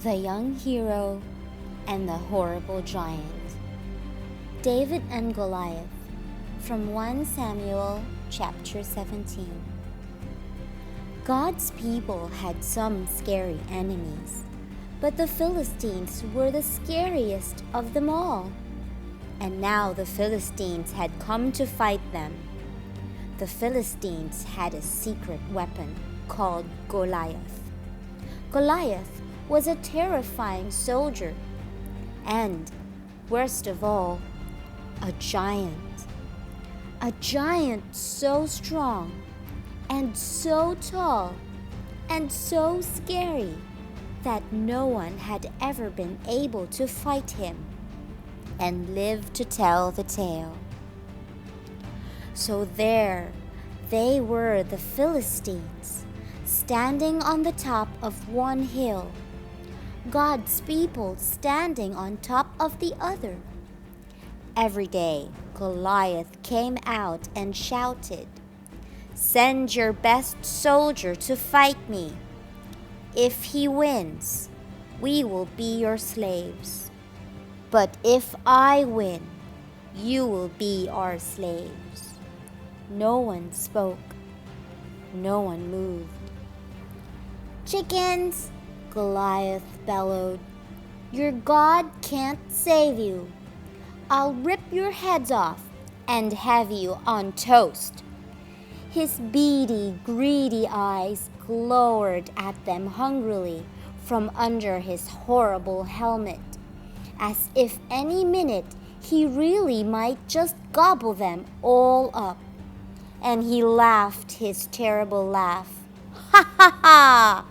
The Young Hero and the Horrible Giant. David and Goliath, from 1 Samuel chapter 17. God's people had some scary enemies, but the Philistines were the scariest of them all. And now the Philistines had come to fight them. The Philistines had a secret weapon called Goliath. Goliath was a terrifying soldier, and, worst of all, a giant. A giant so strong, and so tall, and so scary that no one had ever been able to fight him and live to tell the tale. So there they were, the Philistines, standing on the top of one hill, God's people standing on top of the other. Every day, Goliath came out and shouted, "Send your best soldier to fight me. If he wins, we will be your slaves. But if I win, you will be our slaves." No one spoke. No one moved. "Chickens!" Goliath bellowed. "Your God can't save you. I'll rip your heads off and have you on toast." His beady, greedy eyes glowered at them hungrily from under his horrible helmet, as if any minute he really might just gobble them all up. And he laughed his terrible laugh. "Ha ha ha!"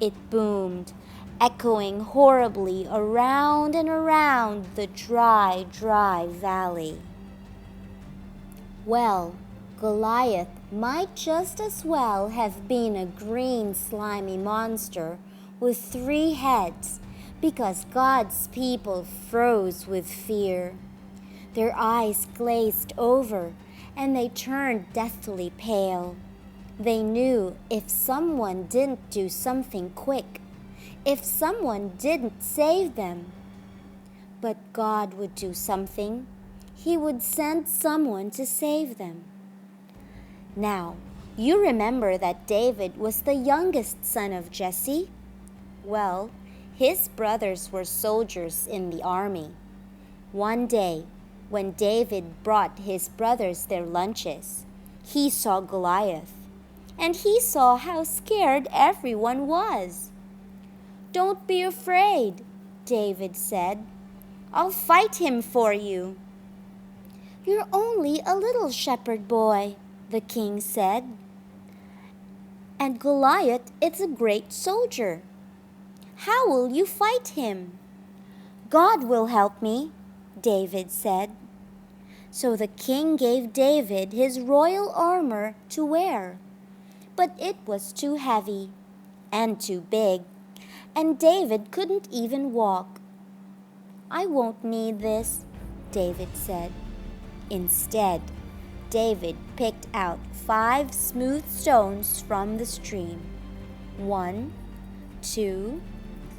It boomed, echoing horribly around and around the dry, dry valley. Well, Goliath might just as well have been a green, slimy monster with 3 heads, because God's people froze with fear. Their eyes glazed over, and they turned deathly pale. They knew if someone didn't do something quick, if someone didn't save them. But God would do something. He would send someone to save them. Now, you remember that David was the youngest son of Jesse? Well, his brothers were soldiers in the army. One day, when David brought his brothers their lunches, he saw Goliath, and he saw how scared everyone was. "Don't be afraid," David said. "I'll fight him for you." "You're only a little shepherd boy," the king said. "And Goliath is a great soldier. How will you fight him?" "God will help me," David said. So the king gave David his royal armor to wear. But it was too heavy and too big, and David couldn't even walk. "I won't need this," David said. Instead, David picked out 5 smooth stones from the stream. 1, 2,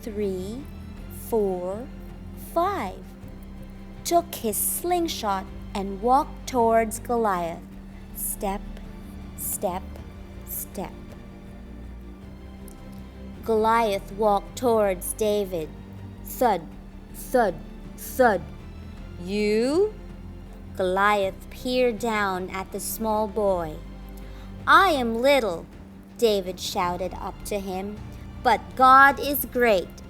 3, 4, 5. Took his slingshot and walked towards Goliath, step, step, step. Goliath walked towards David. Thud, thud, thud. "You?" Goliath peered down at the small boy. "I am little," David shouted up to him, "but God is great."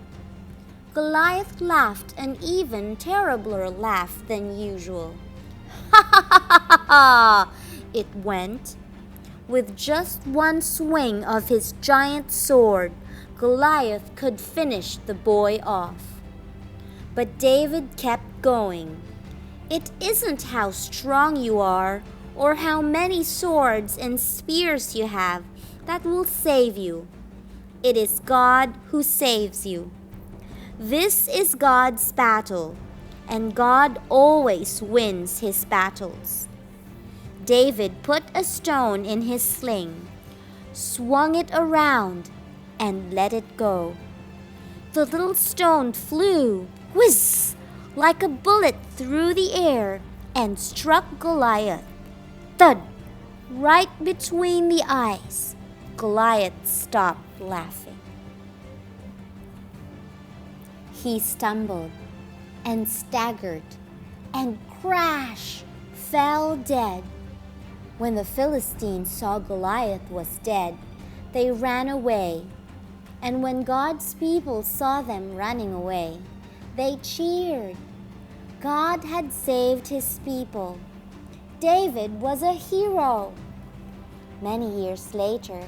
Goliath laughed an even terribler laugh than usual. "Ha ha ha ha ha ha!" it went. With just one swing of his giant sword, Goliath could finish the boy off. But David kept going. "It isn't how strong you are or how many swords and spears you have that will save you. It is God who saves you. This is God's battle, and God always wins his battles." David put a stone in his sling, swung it around, and let it go. The little stone flew, whiz, like a bullet through the air and struck Goliath. Thud, right between the eyes. Goliath stopped laughing. He stumbled and staggered and crash, fell dead. When the Philistines saw Goliath was dead, they ran away. And when God's people saw them running away, they cheered. God had saved his people. David was a hero. Many years later,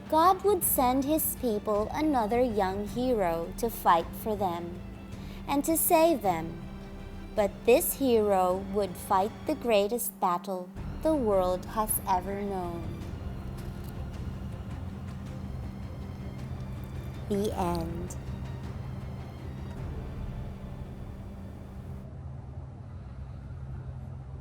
God would send his people another young hero to fight for them and to save them. But this hero would fight the greatest battle the world has ever known. The end.